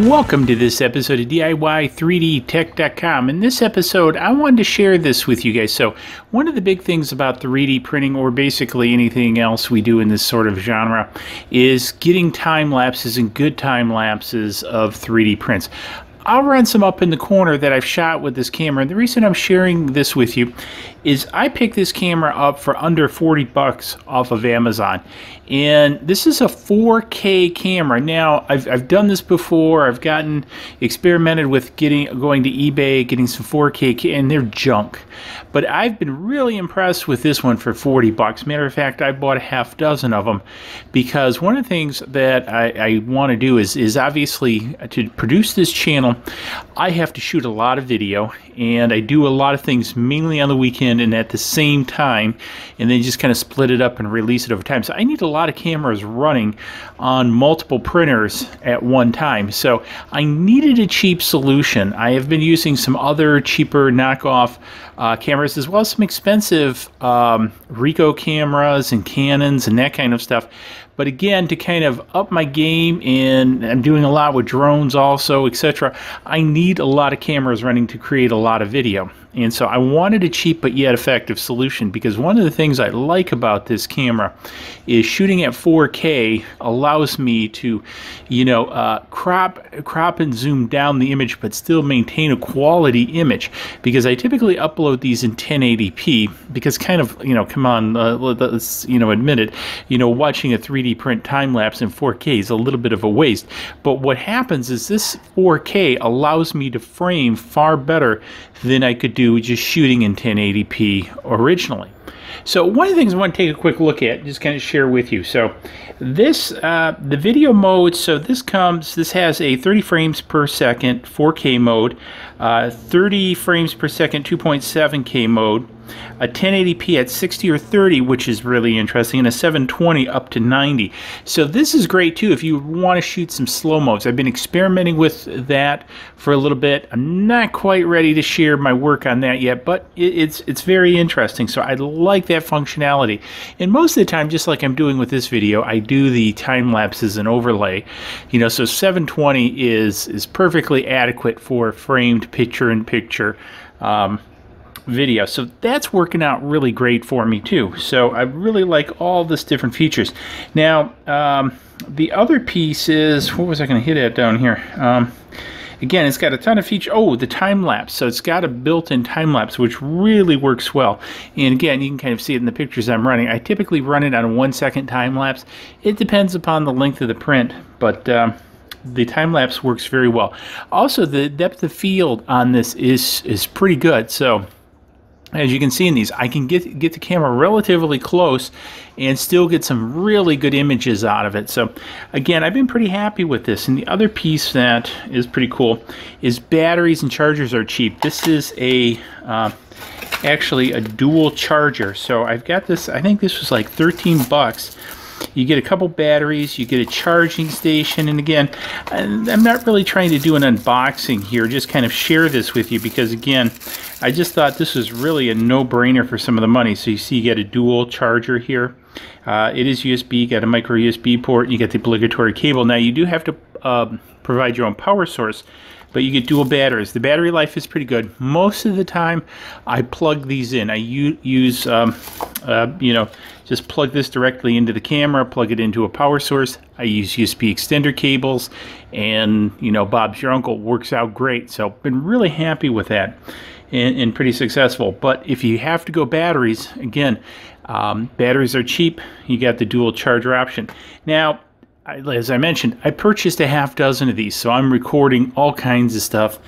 Welcome to this episode of DIY3DTech.com. In this episode, I wanted to share this with you guys. So, one of the big things about 3D printing, or basically anything else we do in this sort of genre, is getting time lapses and good time lapses of 3D prints. I'll run some up in the corner that I've shot with this camera. And the reason I'm sharing this with you is I picked this camera up for under 40 bucks off of Amazon. And this is a 4K camera. Now, I've done this before. I've experimented with going to eBay, getting some 4K, and they're junk. But I've been really impressed with this one for 40 bucks. Matter of fact, I bought a half dozen of them because one of the things that I want to do is obviously to produce this channel, I have to shoot a lot of video, and I do a lot of things mainly on the weekend and at the same time, and then just kind of split it up and release it over time. So I need a lot of cameras running on multiple printers at one time. So I needed a cheap solution. I have been using some other cheaper knockoff cameras, as well as some expensive Ricoh cameras and Canons and that kind of stuff. But again, to kind of up my game, and I'm doing a lot with drones also, etc., I need a lot of cameras running to create a lot of video. And so I wanted a cheap but yet effective solution, because one of the things I like about this camera is shooting at 4K allows me to, crop and zoom down the image, but still maintain a quality image. Because I typically upload these in 1080p, because kind of, come on, let's, admit it, watching a 3D print time lapse in 4K is a little bit of a waste. But what happens is this 4K allows me to frame far better than I could do just shooting in 1080p originally. So one of the things I want to take a quick look at, just kind of share with you. So this, the video mode, so this has a 30 frames per second 4K mode, 30 frames per second 2.7K mode, a 1080p at 60 or 30, which is really interesting, and a 720 up to 90. So this is great too if you want to shoot some slow modes. I've been experimenting with that for a little bit. I'm not quite ready to share my work on that yet, but it's very interesting. So I like that functionality. And most of the time, just like I'm doing with this video, I do the time lapses and overlay. So 720 is perfectly adequate for framed picture-in-picture video. So that's working out really great for me too. So I really like all this different features. Now, the other piece is, what was I going to hit at down here? Again, it's got a ton of features. Oh, the time lapse. So it's got a built-in time lapse, which really works well. And again, you can kind of see it in the pictures I'm running. I typically run it on a 1-second time lapse. It depends upon the length of the print, but the time lapse works very well. Also, the depth of field on this is pretty good. So as you can see in these, I can get the camera relatively close and still get some really good images out of it. So again, I've been pretty happy with this. And the other piece that is pretty cool is batteries and chargers are cheap. This is actually a dual charger. So I've got this, I think this was like 13 bucks. You get a couple batteries, you get a charging station, and again, I'm not really trying to do an unboxing here, just kind of share this with you, because again, I just thought this was really a no-brainer for some of the money. So you see you get a dual charger here. It is USB, you got a micro USB port, you get the obligatory cable. Now you do have to provide your own power source, but you get dual batteries. The battery life is pretty good. Most of the time, I plug these in. I use, just plug this directly into the camera, plug it into a power source. I use USB extender cables, and, Bob's your uncle works out great. So, been really happy with that and pretty successful. But if you have to go batteries, again, batteries are cheap. You got the dual charger option. Now, as I mentioned, I purchased a half dozen of these, so I'm recording all kinds of stuff.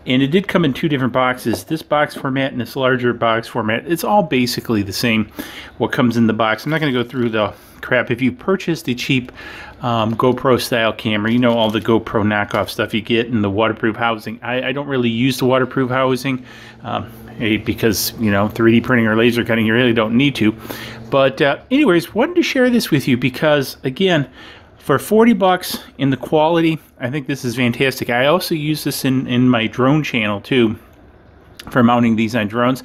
And it did come in 2 different boxes, this box format and this larger box format. It's all basically the same, what comes in the box. I'm not going to go through the crap. If you purchase the cheap GoPro style camera, all the GoPro knockoff stuff you get in the waterproof housing. I don't really use the waterproof housing because, 3D printing or laser cutting, you really don't need to. But anyways, wanted to share this with you because, again, for 40 bucks in the quality, I think this is fantastic. I also use this in my drone channel too, for mounting these on drones.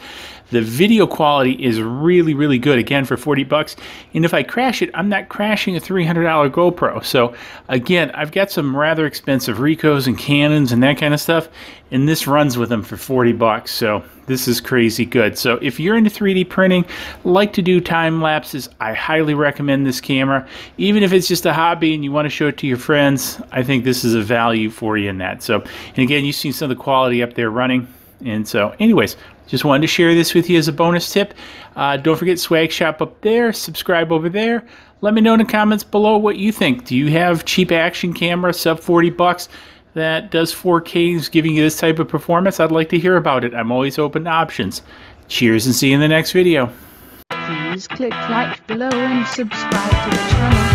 The video quality is really, really good, again, for 40 bucks. And if I crash it, I'm not crashing a $300 GoPro. So again, I've got some rather expensive Ricos and Canons and that kind of stuff, and this runs with them for 40 bucks. So this is crazy good. So if you're into 3D printing, like to do time lapses, I highly recommend this camera. Even if it's just a hobby and you want to show it to your friends, I think this is a value for you in that. So, and again, you've seen some of the quality up there running. And so anyways, just wanted to share this with you as a bonus tip. Don't forget Swag Shop up there. Subscribe over there. Let me know in the comments below what you think. Do you have cheap action camera, sub 40 bucks, that does 4K, is giving you this type of performance? I'd like to hear about it. I'm always open to options. Cheers and see you in the next video. Please click like below and subscribe to the channel.